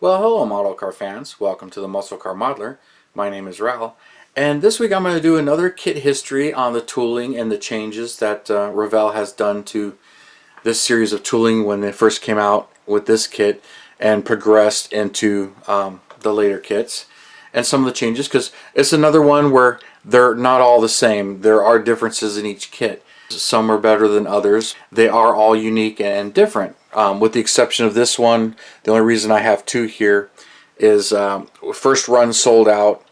Well, hello model car fans. Welcome to the Muscle Car Modeler. My name is Revell, and this week I'm going to do another kit history on the tooling and the changes that Revell has done to this series of tooling when they first came out with this kit and progressed into the later kits, and some of the changes, because it's another one where they're not all the same. There are differences in each kit. Some are better than others. They are all unique and different. With the exception of this one, the only reason I have two here is first run sold out,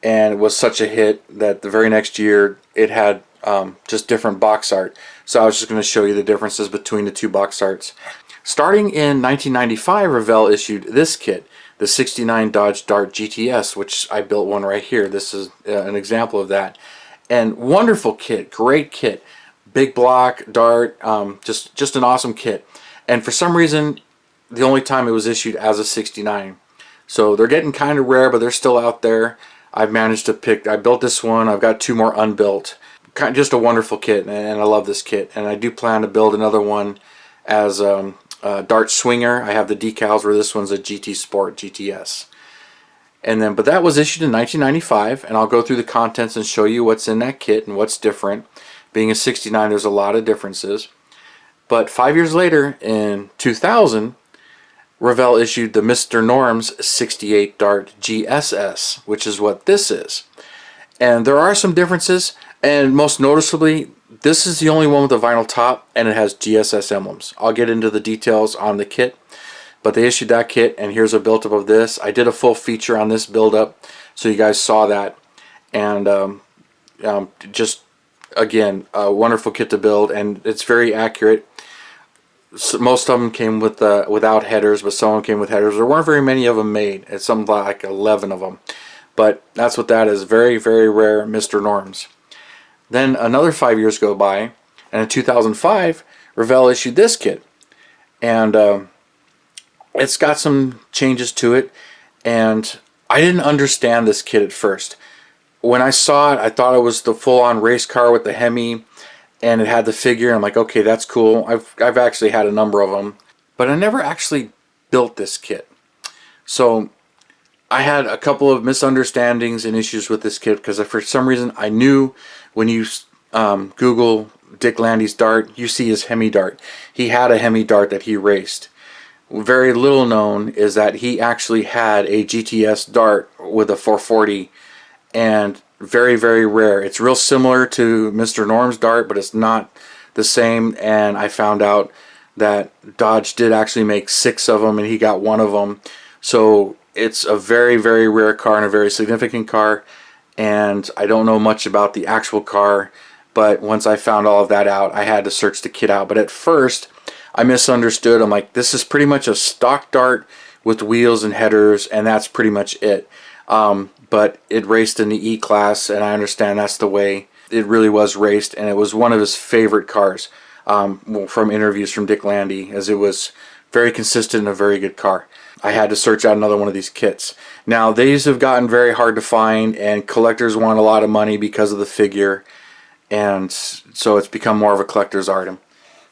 and it was such a hit that the very next year it had just different box art. So I was just going to show you the differences between the two box arts. Starting in 1995, Revell issued this kit, the 69 Dodge Dart GTS, which I built one right here. This is an example of that. And wonderful kit, great kit. Big block, Dart, just an awesome kit. And for some reason, the only time it was issued as a 69. So they're getting kind of rare, but they're still out there. I've managed to pick, I built this one, I've got two more unbuilt. Just a wonderful kit, and I love this kit. And I do plan to build another one as a Dart Swinger. I have the decals where this one's a GT Sport GTS. And then, but that was issued in 1995, and I'll go through the contents and show you what's in that kit and what's different. Being a 69, there's a lot of differences. But 5 years later, in 2000, Revell issued the Mr. Norm's 68 Dart GSS, which is what this is. And there are some differences, and most noticeably, this is the only one with a vinyl top, and it has GSS emblems. I'll get into the details on the kit, but they issued that kit, and here's a build-up of this. I did a full feature on this build-up, so you guys saw that. And just, again, a wonderful kit to build, and it's very accurate. So most of them came with without headers, but some of them came with headers. There weren't very many of them made. It's something like 11 of them. But that's what that is. Very, very rare Mr. Norms. Then another 5 years go by, and in 2005, Revell issued this kit. And it's got some changes to it, and I didn't understand this kit at first. When I saw it, I thought it was the full-on race car with the Hemi, and it had the figure. I'm like, okay, that's cool. I've actually had a number of them, but I never actually built this kit. So I had a couple of misunderstandings and issues with this kit, because for some reason I knew when you Google Dick Landy's Dart, you see his Hemi Dart. He had a Hemi Dart that he raced. Very little known is that he actually had a GTS Dart with a 440, and very, very rare. It's real similar to Mr. Norm's Dart, but it's not the same. And I found out that Dodge did actually make 6 of them, and he got 1 of them. So it's a very, very rare car and a very significant car. And I don't know much about the actual car, but once I found all of that out, I had to search the kit out. But at first, I misunderstood. I'm like, this is pretty much a stock Dart with wheels and headers, and that's pretty much it. But it raced in the E-Class, and I understand that's the way it really was raced, and it was one of his favorite cars from interviews from Dick Landy, as it was very consistent and a very good car. I had to search out another one of these kits. Now, these have gotten very hard to find, and collectors want a lot of money because of the figure, and so it's become more of a collector's item.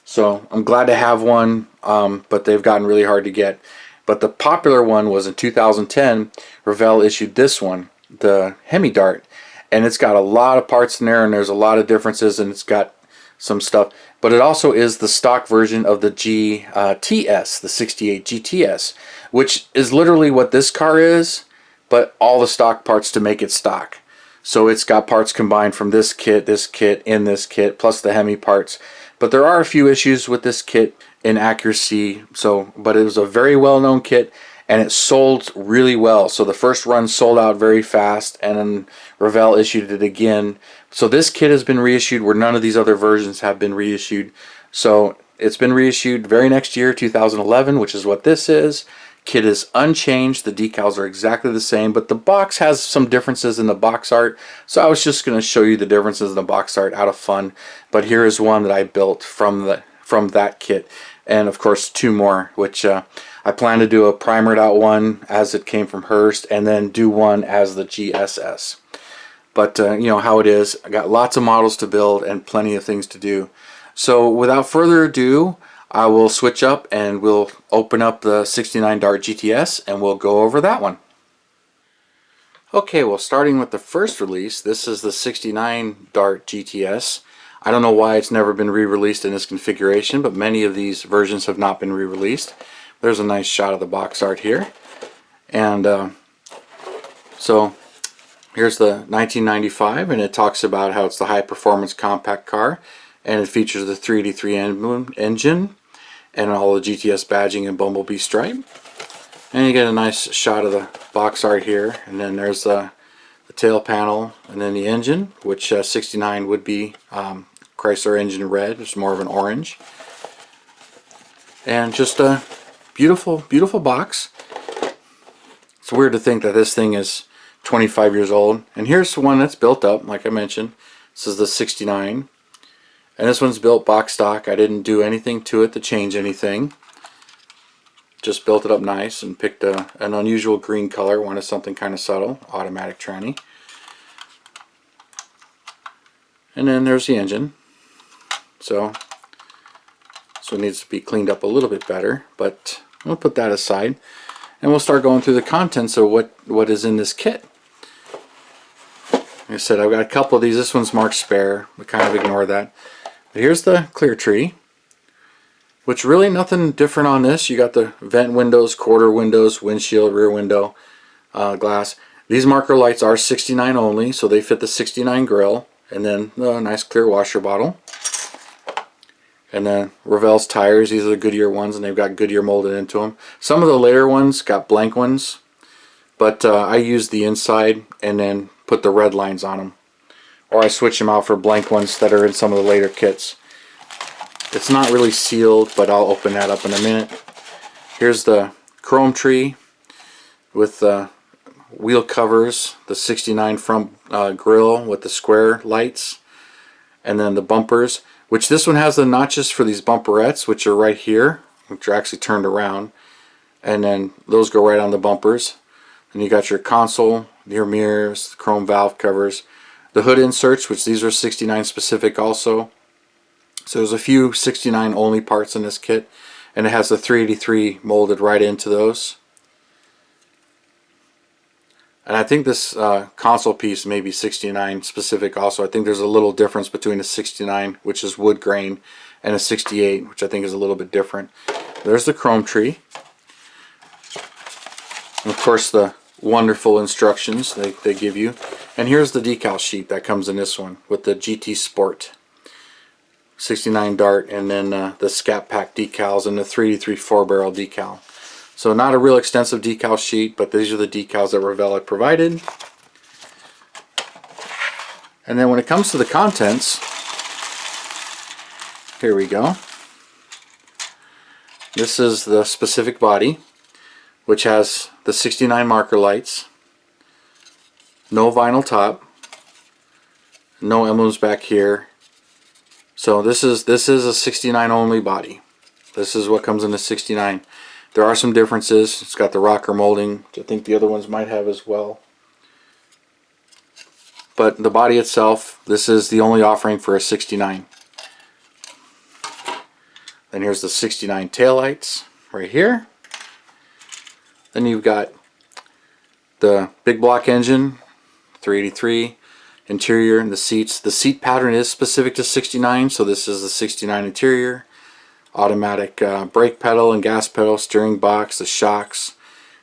So I'm glad to have one, but they've gotten really hard to get. But the popular one was in 2010, Revell issued this one, the Hemi Dart, and it's got a lot of parts in there, and there's a lot of differences, and it's got some stuff. But it also is the stock version of the GTS, the 68 GTS, which is literally what this car is, but all the stock parts to make it stock. So it's got parts combined from this kit, in this kit, plus the Hemi parts. But there are a few issues with this kit in accuracy, but it was a very well-known kit, and it sold really well. So the first run sold out very fast, and then Revell issued it again. So this kit has been reissued where none of these other versions have been reissued. So it's been reissued very next year, 2011, which is what this is. Kit is unchanged. The decals are exactly the same, but the box has some differences in the box art. So I was just going to show you the differences in the box art out of fun. But here is one that I built from that kit, and of course 2 more, which I plan to do a primered out one as it came from Hearst, and then do one as the GSS. But you know how it is. I got lots of models to build and plenty of things to do. So without further ado, I will switch up and we'll open up the 69 Dart GTS and we'll go over that one. Okay, well, starting with the first release, this is the 69 Dart GTS. I don't know why it's never been re-released in this configuration, but many of these versions have not been re-released. There's a nice shot of the box art here. And so here's the 1995, and it talks about how it's the high-performance compact car, and it features the 383 engine and all the GTS badging and bumblebee stripe. And you get a nice shot of the box art here, and then there's the tail panel, and then the engine, which 69 would be Chrysler engine red. It's more of an orange. And just a beautiful, beautiful box. It's weird to think that this thing is 25 years old. And here's the one that's built up, like I mentioned. This is the 69. And this one's built box stock. I didn't do anything to it to change anything. Just built it up nice and picked an unusual green color. Wanted something kind of subtle. Automatic tranny. And then there's the engine. So it needs to be cleaned up a little bit better. But we'll put that aside. And we'll start going through the contents of what is in this kit. Like I said, I've got a couple of these. This one's marked spare. We kind of ignore that. But here's the clear tree. Which really nothing different on this. You got the vent windows, quarter windows, windshield, rear window, glass. These marker lights are 69 only, so they fit the 69 grill. And then a nice clear washer bottle. And then Revell's tires. These are the Goodyear ones, and they've got Goodyear molded into them. Some of the later ones got blank ones, but I used the inside and then put the red lines on them. Or I switch them out for blank ones that are in some of the later kits. It's not really sealed, but I'll open that up in a minute. Here's the chrome tree with the wheel covers, the 69 front grille with the square lights, and then the bumpers, which this one has the notches for these bumperettes, which are right here, which are actually turned around, and then those go right on the bumpers. And you got your console, your mirrors, the chrome valve covers, the hood inserts, which these are 69 specific also. So there's a few 69 only parts in this kit, and it has the 383 molded right into those. And I think this console piece may be 69 specific also. I think there's a little difference between a 69, which is wood grain, and a 68, which I think is a little bit different. There's the chrome tree. And of course the wonderful instructions they give you. And here's the decal sheet that comes in this one with the GT Sport 69 Dart, and then the Scat Pack decals and the 383 4-barrel decal. So not a real extensive decal sheet, but these are the decals that Revell had provided. And then when it comes to the contents, here we go. This is the specific body, which has the 69 marker lights, no vinyl top, no emblems back here. So this is a 69 only body. This is what comes in the 69. There are some differences. It's got the rocker molding, which I think the other ones might have as well. But the body itself, this is the only offering for a 69. Then here's the 69 taillights right here. Then you've got the big block engine, 383. Interior and the seats. The seat pattern is specific to 69, so this is the 69 interior. Automatic brake pedal and gas pedal, steering box, the shocks.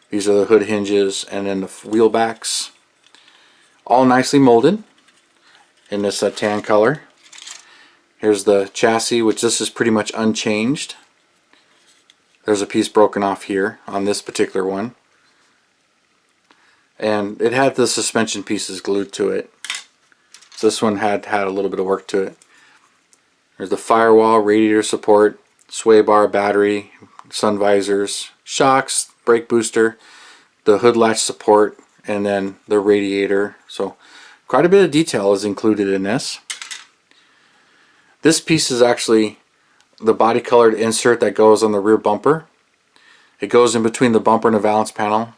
These are the hood hinges, and then the wheel backs. All nicely molded in this tan color. Here's the chassis, which this is pretty much unchanged. There's a piece broken off here on this particular one. And it had the suspension pieces glued to it. So this one had a little bit of work to it. There's the firewall, radiator support, sway bar, battery, sun visors, shocks, brake booster, the hood latch support, and then the radiator. So quite a bit of detail is included in this. This piece is actually the body colored insert that goes on the rear bumper. It goes in between the bumper and the valance panel.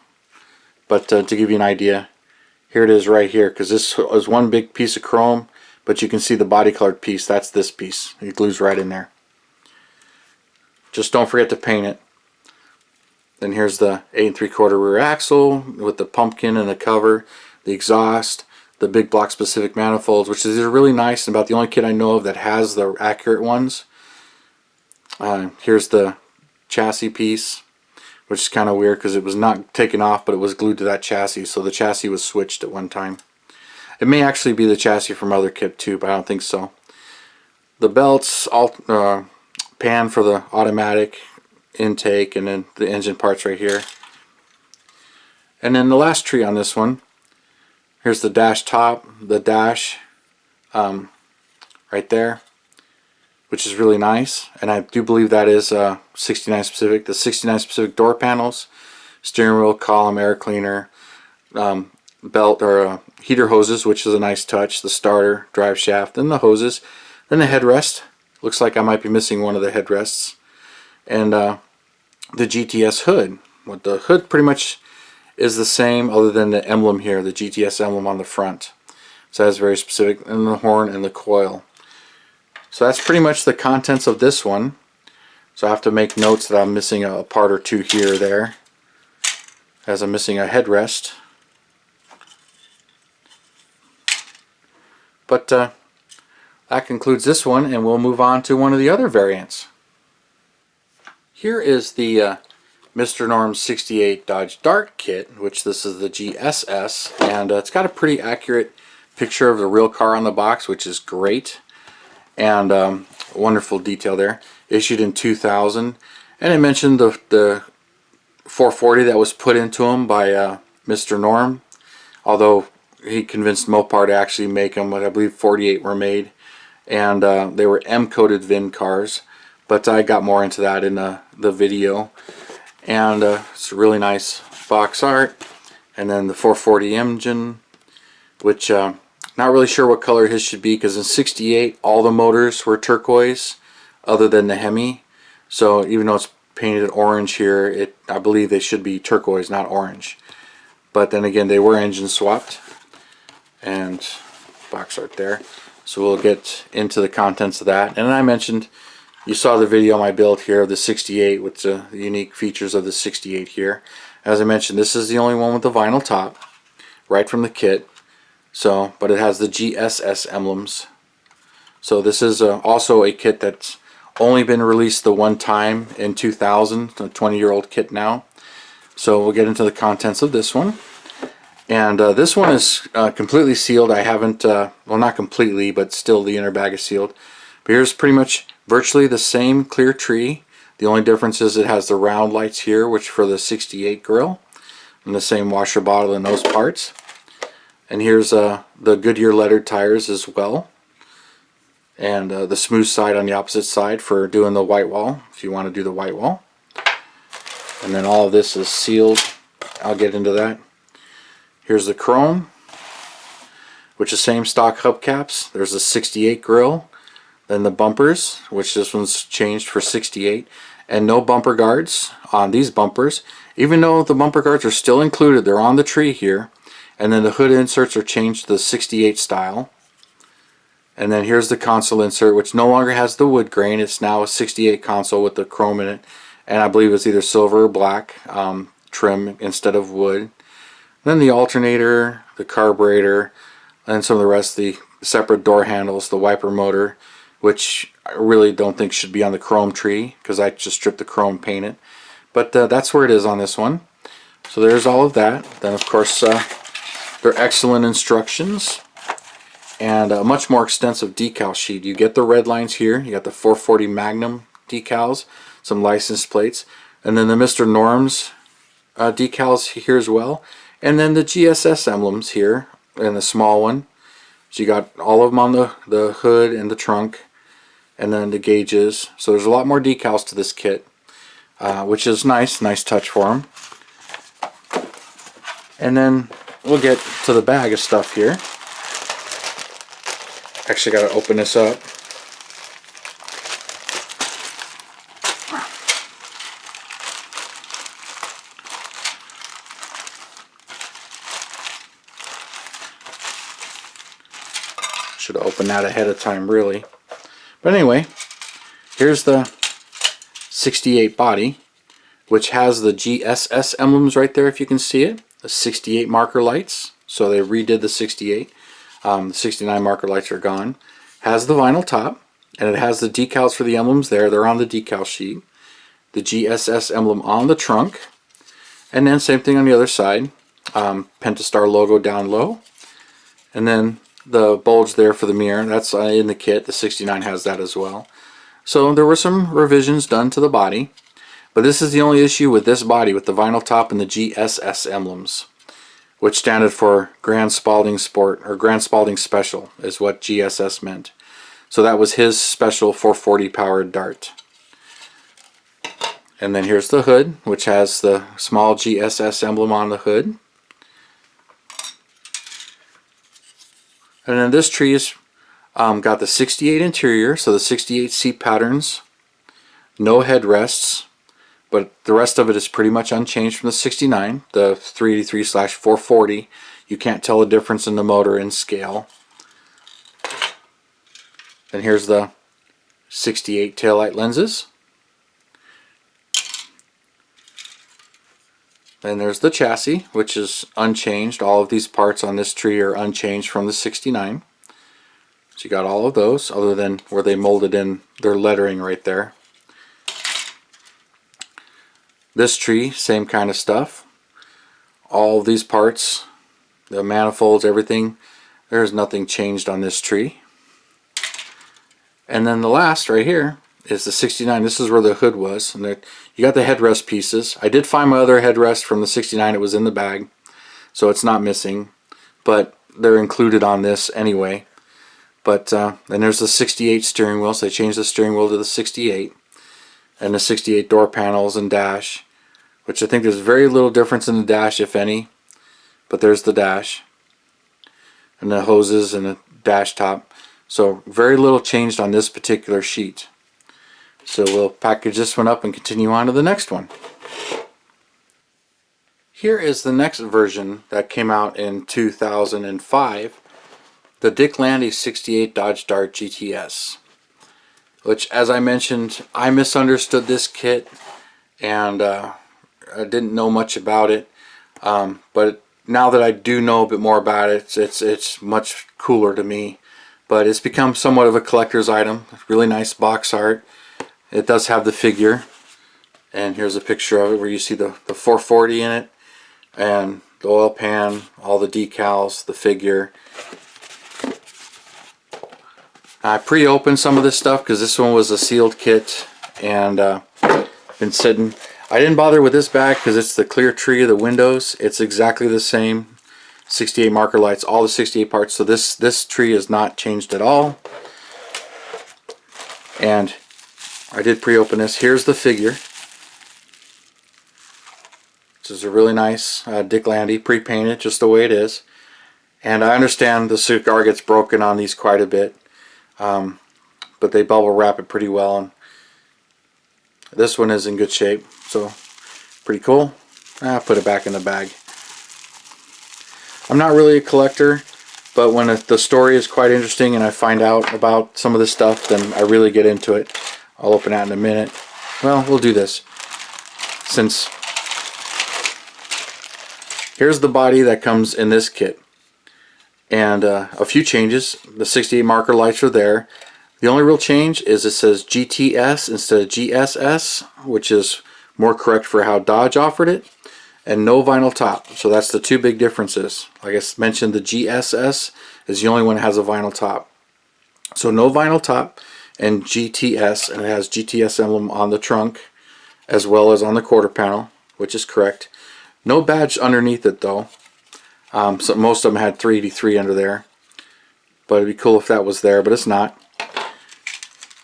But to give you an idea, here it is right here, because this is one big piece of chrome, but you can see the body colored piece. That's this piece. It glues right in there. Just don't forget to paint it. Then here's the 8 3/4 rear axle with the pumpkin and the cover, the exhaust, the big block specific manifolds, which is really nice, and about the only kit I know of that has the accurate ones. Here's the chassis piece, which is kind of weird because it was not taken off, but it was glued to that chassis, so the chassis was switched at one time. It may actually be the chassis from other kit too, but I don't think so. The belts, pan for the automatic intake, and then the engine parts right here. And then the last tree on this one, here's the dash top, the dash right there, which is really nice, and I do believe that is 69 specific. The 69 specific door panels, steering wheel, column, air cleaner, belt or heater hoses, which is a nice touch, the starter, drive shaft, and the hoses, then the headrest. Looks like I might be missing one of the headrests, and the GTS hood. What the hood pretty much is the same, other than the emblem here, the GTS emblem on the front. So that's very specific, and the horn and the coil. So that's pretty much the contents of this one. So I have to make notes that I'm missing a part or two here or there, as I'm missing a headrest. But that concludes this one, and we'll move on to one of the other variants. Here is the Mr. Norm's 68 Dodge Dart kit, which this is the GSS, and it's got a pretty accurate picture of the real car on the box, which is great, and wonderful detail there. Issued in 2000, and I mentioned the 440 that was put into them by Mr. Norm, although he convinced Mopar to actually make them, but I believe 48 were made, and they were M-coated VIN cars, but I got more into that in the video. And it's a really nice box art, and then the 440 engine, which not really sure what color his should be, because in 68 all the motors were turquoise other than the Hemi, so even though it's painted orange here, I believe they should be turquoise, not orange. But then again, they were engine swapped, and box art there. So we'll get into the contents of that. And I mentioned, you saw the video on my build here of the 68 with the unique features of the 68 here. As I mentioned, this is the only one with the vinyl top, right from the kit. So, but it has the GSS emblems. So this is also a kit that's only been released the one time in 2000, a 20-year-old kit now. So we'll get into the contents of this one. And this one is completely sealed. I haven't, well, not completely, but still the inner bag is sealed. But here's pretty much virtually the same clear tree. The only difference is it has the round lights here, which for the 68 grille, and the same washer bottle and those parts. And here's the Goodyear lettered tires as well, and the smooth side on the opposite side for doing the white wall, if you want to do the white wall. And then all of this is sealed. I'll get into that. Here's the chrome, which is same stock hubcaps. There's the 68 grille. Then the bumpers, which this one's changed for 68, and no bumper guards on these bumpers, even though the bumper guards are still included. They're on the tree here. And then the hood inserts are changed to the 68 style. And then here's the console insert, which no longer has the wood grain. It's now a 68 console with the chrome in it, and I believe it's either silver or black trim instead of wood. Then the alternator, the carburetor, and some of the rest, the separate door handles, the wiper motor, which I really don't think should be on the chrome tree, because I just stripped the chrome painted. But that's where it is on this one. So there's all of that. Then of course they're excellent instructions, and a much more extensive decal sheet. You get the red lines here, you got the 440 Magnum decals, some license plates, and then the Mr. Norm's decals here as well, and then the GSS emblems here in the small one. So you got all of them on the hood and the trunk, and then the gauges. So there's a lot more decals to this kit, which is nice touch for them. And then we'll get to the bag of stuff here. Actually got to open this up. Should have opened that ahead of time, really. But anyway, here's the 68 body, which has the GSS emblems right there if you can see it. The 68 marker lights, so they redid the 68. The 69 marker lights are gone. Has the vinyl top, and it has the decals for the emblems there. They're on the decal sheet. The GSS emblem on the trunk, and then same thing on the other side. Pentastar logo down low, and then the bulge there for the mirror. That's in the kit. The 69 has that as well. So there were some revisions done to the body, but this is the only issue with this body, with the vinyl top and the GSS emblems, which standard for Grand Spalding Sport, or Grand Spalding Special is what GSS meant. So that was his special 440 powered dart. And then here's the hood, which has the small GSS emblem on the hood. And then this tree is got the 68 interior, so the 68 seat patterns, no headrests, but the rest of it is pretty much unchanged from the 69. The 383/440, you can't tell the difference in the motor and scale. And here's the 68 taillight lenses. Then there's the chassis, which is unchanged. All of these parts on this tree are unchanged from the 69. So you got all of those, other than where they molded in their lettering right there. This tree, same kind of stuff. All of these parts, the manifolds, everything, there's nothing changed on this tree. And then the last right here is the 69. This is where the hood was, and you got the headrest pieces. I did find my other headrest from the 69. It was in the bag, so it's not missing, but they're included on this anyway. But then there's the 68 steering wheel, so they changed the steering wheel to the 68, and the 68 door panels and dash, which I think there's very little difference in the dash, if any, but there's the dash, and the hoses and the dash top. So very little changed on this particular sheet. So we'll package this one up and continue on to the next one. Here is the next version that came out in 2005, the Dick Landy 68 Dodge Dart GTS, which, as I mentioned, I misunderstood this kit, and I didn't know much about it, but now that I do know a bit more about it, it's much cooler to me. But it's become somewhat of a collector's item. Really nice box art. It does have the figure, and here's a picture of it where you see the 440 in it, and the oil pan, all the decals, the figure. I pre-opened some of this stuff because this one was a sealed kit, and been sitting. I didn't bother with this bag because it's the clear tree of the windows. It's exactly the same. 68 marker lights, all the 68 parts. So this tree is not changed at all. And I did pre-open this. Here's the figure. This is a really nice Dick Landy, pre-painted just the way it is. And I understand the cigar gets broken on these quite a bit, but they bubble wrap it pretty well. And this one is in good shape, so pretty cool. I'll put it back in the bag. I'm not really a collector, but when the story is quite interesting and I find out about some of this stuff, then I really get into it. I'll open that in a minute. Well, we'll do this. Since here's the body that comes in this kit, and a few changes. The 68 marker lights are there. The only real change is it says GTS instead of GSS, which is more correct for how Dodge offered it, and no vinyl top. So that's the two big differences. Like I mentioned, the GSS is the only one that has a vinyl top. So no vinyl top and GTS, and it has GTS emblem on the trunk as well as on the quarter panel, which is correct. No badge underneath it though. So most of them had 383 under there, but it'd be cool if that was there, but it's not.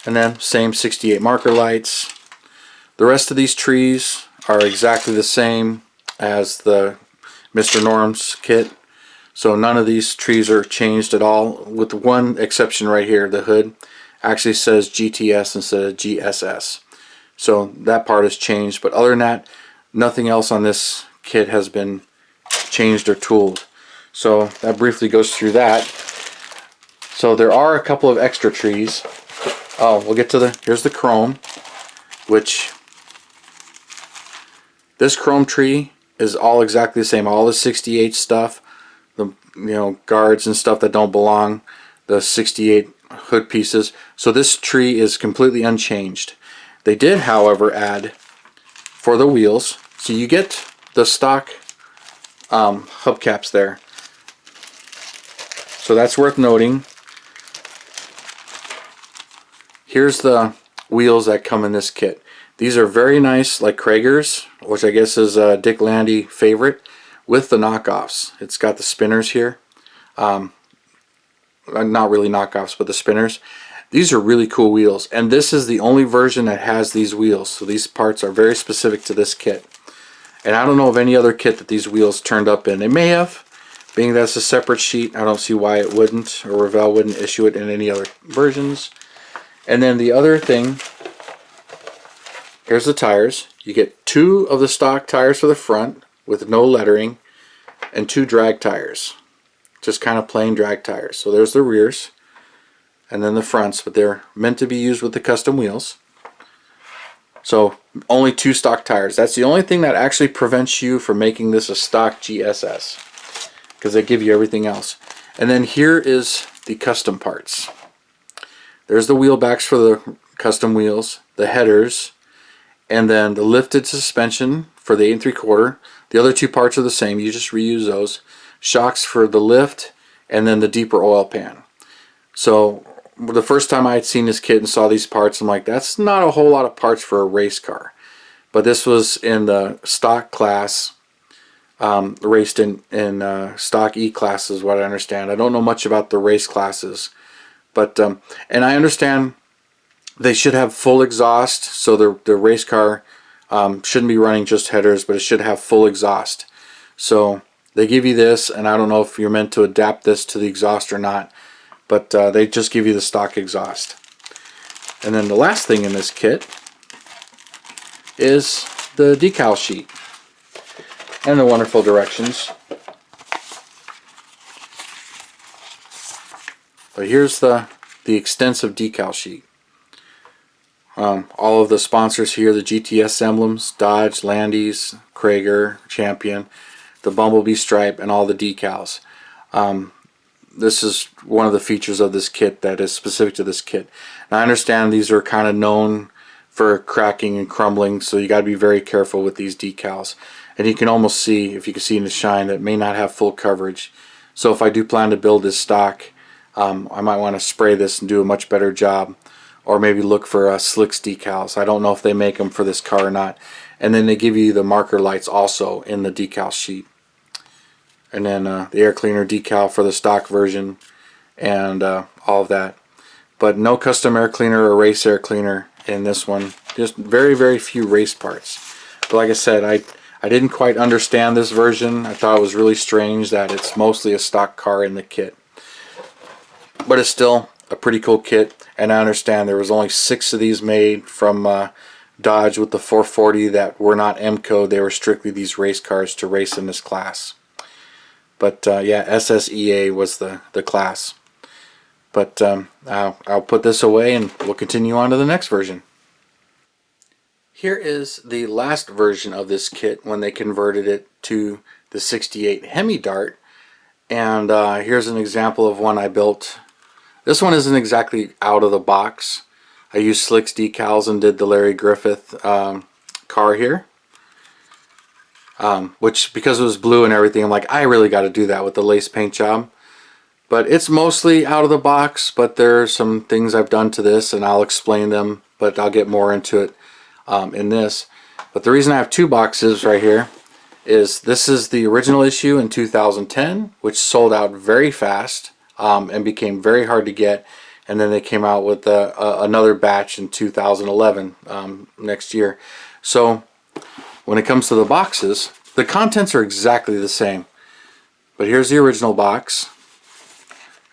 And then same 68 marker lights. The rest of these trees are exactly the same as the Mr. Norm's kit, so none of these trees are changed at all, with one exception right here. The hood actually says GTS instead of GSS, so that part has changed, but other than that, nothing else on this kit has been changed or tooled. So that briefly goes through that. So there are a couple of extra trees. Oh, we'll get to here's the chrome, which This chrome tree is all exactly the same. All the 68 stuff, the guards and stuff that don't belong, the 68 hood pieces. So this tree is completely unchanged. They did, however, add for the wheels. So you get the stock hubcaps there. So that's worth noting. Here's the wheels that come in this kit. These are very nice, like Krager's, which I guess is Dick Landy favorite, with the knockoffs. It's got the spinners here. Not really knockoffs, but the spinners. These are really cool wheels, and this is the only version that has these wheels. So these parts are very specific to this kit. And I don't know of any other kit that these wheels turned up in. They may have, being that's a separate sheet. I don't see why it wouldn't, or Revell wouldn't issue it in any other versions. And then the other thing, here's the tires. You get 2 of the stock tires for the front with no lettering, and 2 drag tires. Just kind of plain drag tires. So there's the rears, and then the fronts, but they're meant to be used with the custom wheels. So only 2 stock tires. That's the only thing that actually prevents you from making this a stock GSS, because they give you everything else. And then here is the custom parts. There's the wheel backs for the custom wheels, the headers, and then the lifted suspension for the 8 3/4. The other 2 parts are the same. You just reuse those. Shocks for the lift, and then the deeper oil pan. So the first time I had seen this kit and saw these parts, I'm like, that's not a whole lot of parts for a race car. But this was in the stock class, raced in stock E class is what I understand. I don't know much about the race classes, but and I understand they should have full exhaust, so the race car shouldn't be running just headers, but it should have full exhaust. So they give you this, and I don't know if you're meant to adapt this to the exhaust or not, but they just give you the stock exhaust. And then the last thing in this kit is the decal sheet and the wonderful directions. But here's the extensive decal sheet. All of the sponsors here, the GTS emblems, Dodge, Landy's, Krager, Champion, the Bumblebee stripe, and all the decals. This is one of the features of this kit that is specific to this kit. Now, I understand these are kind of known for cracking and crumbling, so you got to be very careful with these decals. And you can almost see, if you can see in the shine, that it may not have full coverage. So if I do plan to build this stock, I might want to spray this and do a much better job, or maybe look for Slicks decals. I don't know if they make them for this car or not. And then they give you the marker lights also in the decal sheet. And then the air cleaner decal for the stock version, and all of that. But no custom air cleaner or race air cleaner in this one. Just very, very few race parts. But like I said, I didn't quite understand this version. I thought it was really strange that it's mostly a stock car in the kit. But it's still a pretty cool kit, and I understand there was only 6 of these made from Dodge with the 440 that were not M code. They were strictly these race cars to race in this class. But yeah, SSEA was the class. But I'll put this away and we'll continue on to the next version. Here is the last version of this kit when they converted it to the 68 Hemi Dart. And here's an example of one I built. This one isn't exactly out of the box. I used Slicks decals and did the Larry Griffith car here. Which, because it was blue and everything, I'm like, I really got to do that with the lace paint job. But it's mostly out of the box, but there are some things I've done to this, and I'll explain them, but I'll get more into it in this. But the reason I have 2 boxes right here is this is the original issue in 2010, which sold out very fast and became very hard to get. And then they came out with another batch in 2011, next year. So when it comes to the boxes, the contents are exactly the same. But here's the original box,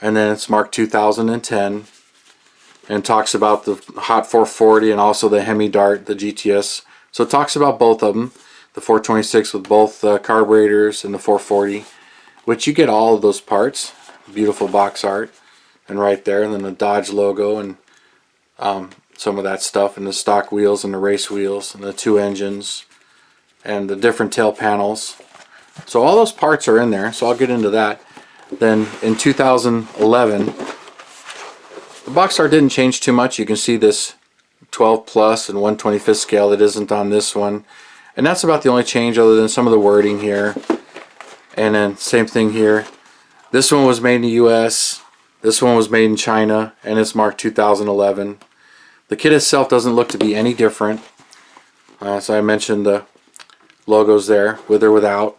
and then it's marked 2010, and talks about the Hot 440 and also the Hemi Dart, the GTS. So it talks about both of them, the 426 with both carburetors and the 440, which you get all of those parts. Beautiful box art, and right there, and then the Dodge logo and some of that stuff, and the stock wheels and the race wheels and the 2 engines. and the different tail panels. So all those parts are in there, so I'll get into that. Then in 2011, the box art didn't change too much. You can see this 12 plus and 1/25th scale that isn't on this one. And that's about the only change other than some of the wording here. And then same thing here. This one was made in the US. This one was made in China, and it's marked 2011. The kit itself doesn't look to be any different. So I mentioned the logos there, with or without.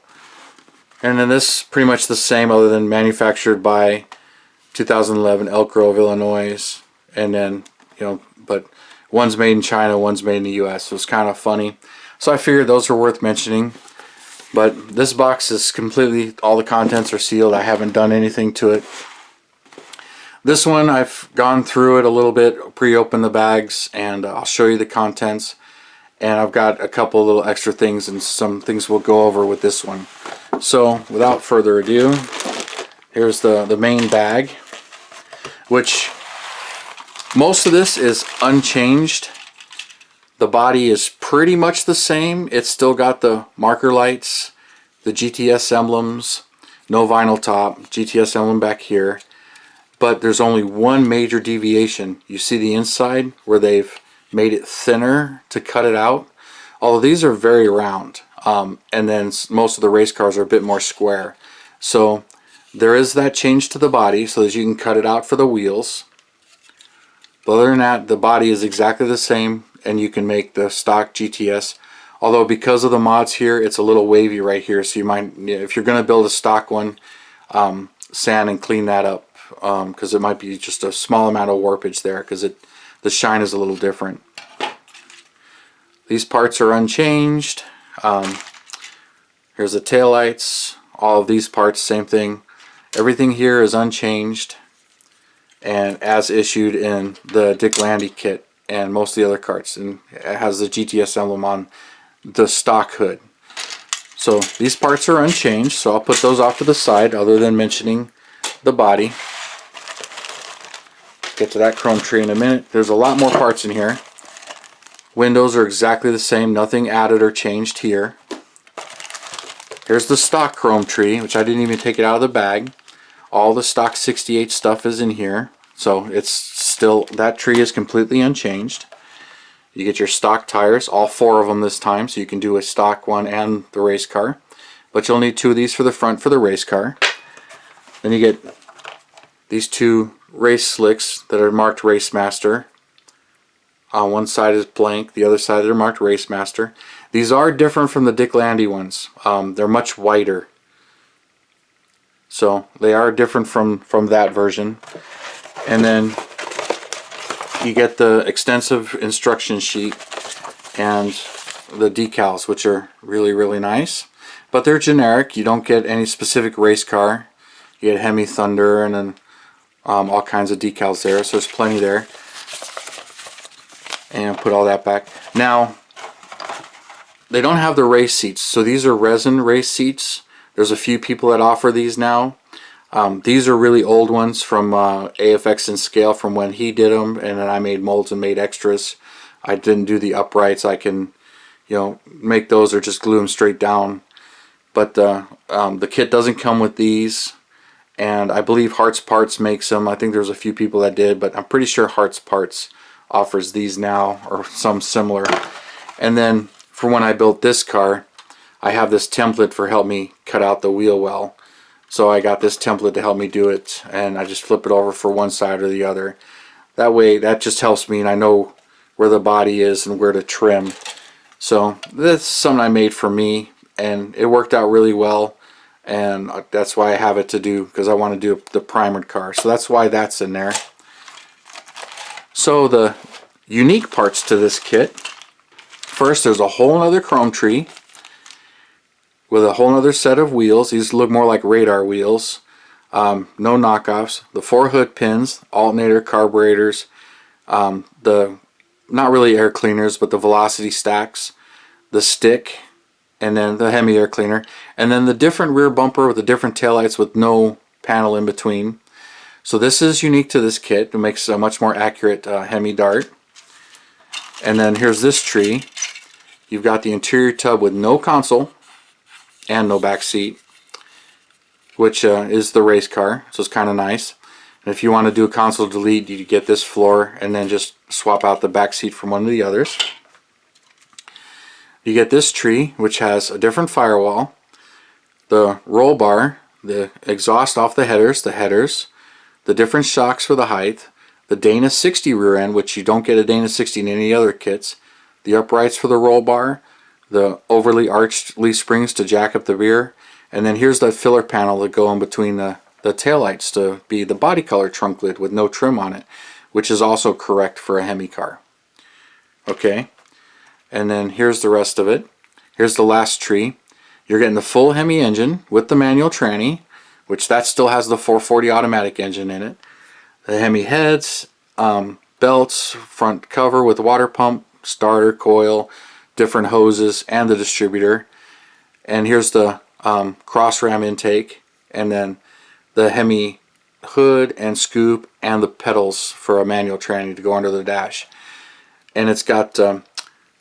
And then this pretty much the same, other than manufactured by 2011 Elk Grove, Illinois. And then, but one's made in China, one's made in the US. So it's kind of funny. So I figured those were worth mentioning. But this box is completely, all the contents are sealed. I haven't done anything to it. This one, I've gone through it a little bit, pre-opened the bags, and I'll show you the contents. And I've got a couple of little extra things and some things we'll go over with this one. So without further ado, here's the main bag, which most of this is unchanged. The body is pretty much the same. It's still got the marker lights, the GTS emblems, no vinyl top, GTS emblem back here. But there's only one major deviation. You see the inside where they've made it thinner to cut it out. Although these are very round. And then most of the race cars are a bit more square. So there is that change to the body so that you can cut it out for the wheels. But other than that, the body is exactly the same, and you can make the stock GTS. Although because of the mods here, it's a little wavy right here. So you might, if you're going to build a stock one, sand and clean that up. Because it might be just a small amount of warpage there, because the shine is a little different. These parts are unchanged. Here's the taillights. All of these parts, same thing. Everything here is unchanged and as issued in the Dick Landy kit and most of the other carts. And it has the GTS emblem on the stock hood. So these parts are unchanged, so I'll put those off to the side other than mentioning the body. Get to that chrome tree in a minute. There's a lot more parts in here. Windows are exactly the same, nothing added or changed here. Here's the stock chrome tree, which I didn't even take it out of the bag. All the stock 68 stuff is in here, so it's still, that tree is completely unchanged. You get your stock tires, all 4 of them this time, so you can do a stock one and the race car. But you'll need 2 of these for the front for the race car. Then you get these 2 race slicks that are marked Race Master. On one side is blank, the other side they're marked Race Master. These are different from the Dick Landy ones. They're much wider. So they are different from that version. And then you get the extensive instruction sheet and the decals, which are really, really nice. But they're generic. You don't get any specific race car. You get Hemi Thunder and then all kinds of decals there, so there's plenty there. And put all that back. Now, they don't have the race seats, so these are resin race seats. There's a few people that offer these now. These are really old ones from AFX and Scale from when he did them, and then I made molds and made extras. I didn't do the uprights. I can, make those or just glue them straight down. But the kit doesn't come with these. And I believe Hearts Parts makes them. I think there's a few people that did, but I'm pretty sure Hearts Parts offers these now, or some similar. And then for when I built this car, I have this template for help me cut out the wheel well. So I got this template to help me do it, and I just flip it over for one side or the other. That way, that just helps me, and I know where the body is and where to trim. So this is something I made for me, and it worked out really well. And that's why I have it to do, because I want to do the primered car. So that's why that's in there. So the unique parts to this kit. First, there's a whole other chrome tree with a whole other set of wheels. These look more like radar wheels. No knockoffs. The 4 hood pins, alternator, carburetors, the not really air cleaners, but the velocity stacks, the stick, and then the Hemi air cleaner, and then the different rear bumper with the different taillights with no panel in between. So this is unique to this kit. It makes a much more accurate Hemi Dart. And then here's this tree. you've got the interior tub with no console and no back seat, which is the race car, so it's kind of nice. And if you want to do a console delete, you get this floor and then just swap out the back seat from one of the others. You get this tree, which has a different firewall, the roll bar, the exhaust off the headers, the different shocks for the height, the Dana 60 rear end, which you don't get a Dana 60 in any other kits, the uprights for the roll bar, the overly arched leaf springs to jack up the rear, and then here's that filler panel that go in between the taillights to be the body color trunk lid with no trim on it, which is also correct for a Hemi car. Okay, and then here's the rest of it. Here's the last tree. You're getting the full Hemi engine with the manual tranny, which that still has the 440 automatic engine in it. The Hemi heads, belts, front cover with water pump, starter, coil, different hoses, and the distributor. And here's the cross ram intake, and then the Hemi hood and scoop and the pedals for a manual tranny to go under the dash. And it's got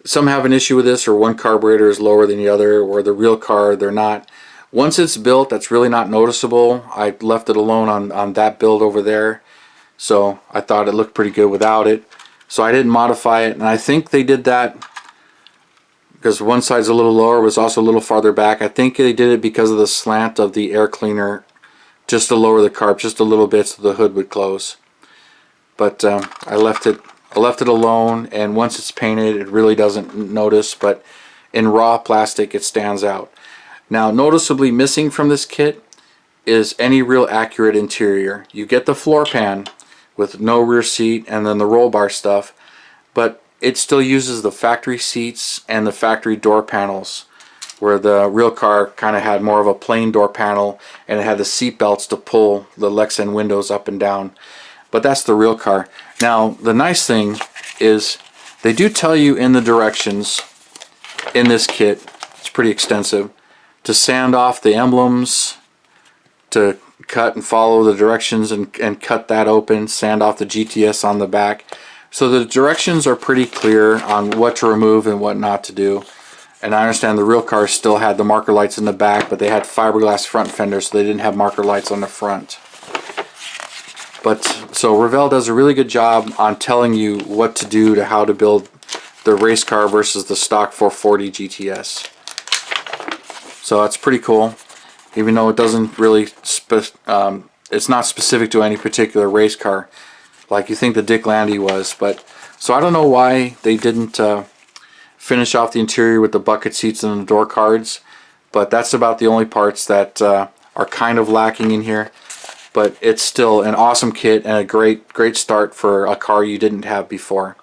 some have an issue with this, or one carburetor is lower than the other, or the real car they're not. Once it's built, that's really not noticeable. I left it alone on that build over there, so I thought it looked pretty good without it, so I didn't modify it. And I think they did that because one side's a little lower, was also a little farther back. I think they did it because of the slant of the air cleaner, just to lower the carb just a little bit so the hood would close. But I left it alone, and once it's painted it really doesn't notice, but in raw plastic it stands out. Now, noticeably missing from this kit is any real accurate interior. You get the floor pan with no rear seat and then the roll bar stuff, but it still uses the factory seats and the factory door panels, where the real car kind of had more of a plain door panel and it had the seat belts to pull the Lexan windows up and down. But that's the real car. Now, the nice thing is they do tell you in the directions in this kit, it's pretty extensive, to sand off the emblems, to cut and follow the directions and cut that open, sand off the GTS on the back. So the directions are pretty clear on what to remove and what not to do. And I understand the real cars still had the marker lights in the back, but they had fiberglass front fenders, so they didn't have marker lights on the front. But so Revell does a really good job on telling you what to do to how to build the race car versus the stock 440 GTS. So that's pretty cool, even though it doesn't really it's not specific to any particular race car like you think the Dick Landy was. But so I don't know why they didn't finish off the interior with the bucket seats and the door cards, but that's about the only parts that are kind of lacking in here. But it's still an awesome kit and a great start for a car you didn't have before.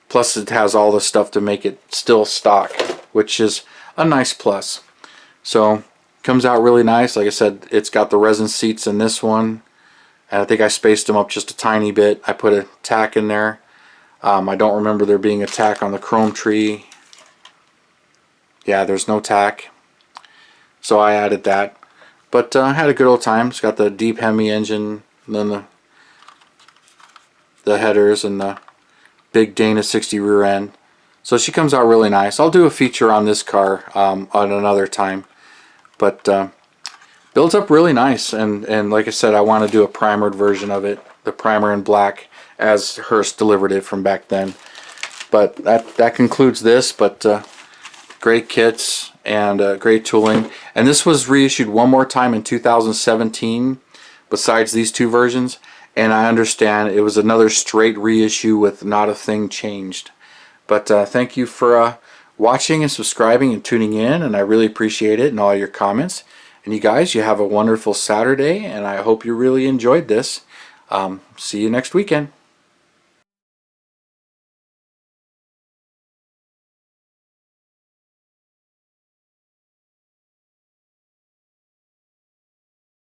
Plus it has all the stuff to make it still stock, which is a nice plus. So comes out really nice. Like I said, it's got the resin seats in this one, and I think I spaced them up just a tiny bit. I put a tack in there. I don't remember there being a tack on the chrome tree. Yeah, there's no tack, so I added that. But I had a good old time. It's got the deep Hemi engine, and then the headers and the big Dana 60 rear end. So she comes out really nice. I'll do a feature on this car on another time. But builds up really nice, and like I said, I want to do a primered version of it, the primer in black as Hurst delivered it from back then. But that concludes this. But great kits and great tooling, and this was reissued one more time in 2017 besides these two versions, and I understand it was another straight reissue with not a thing changed. But thank you for watching and subscribing and tuning in, and I really appreciate it and all your comments. And you guys, you have a wonderful Saturday, and I hope you really enjoyed this. See you next weekend.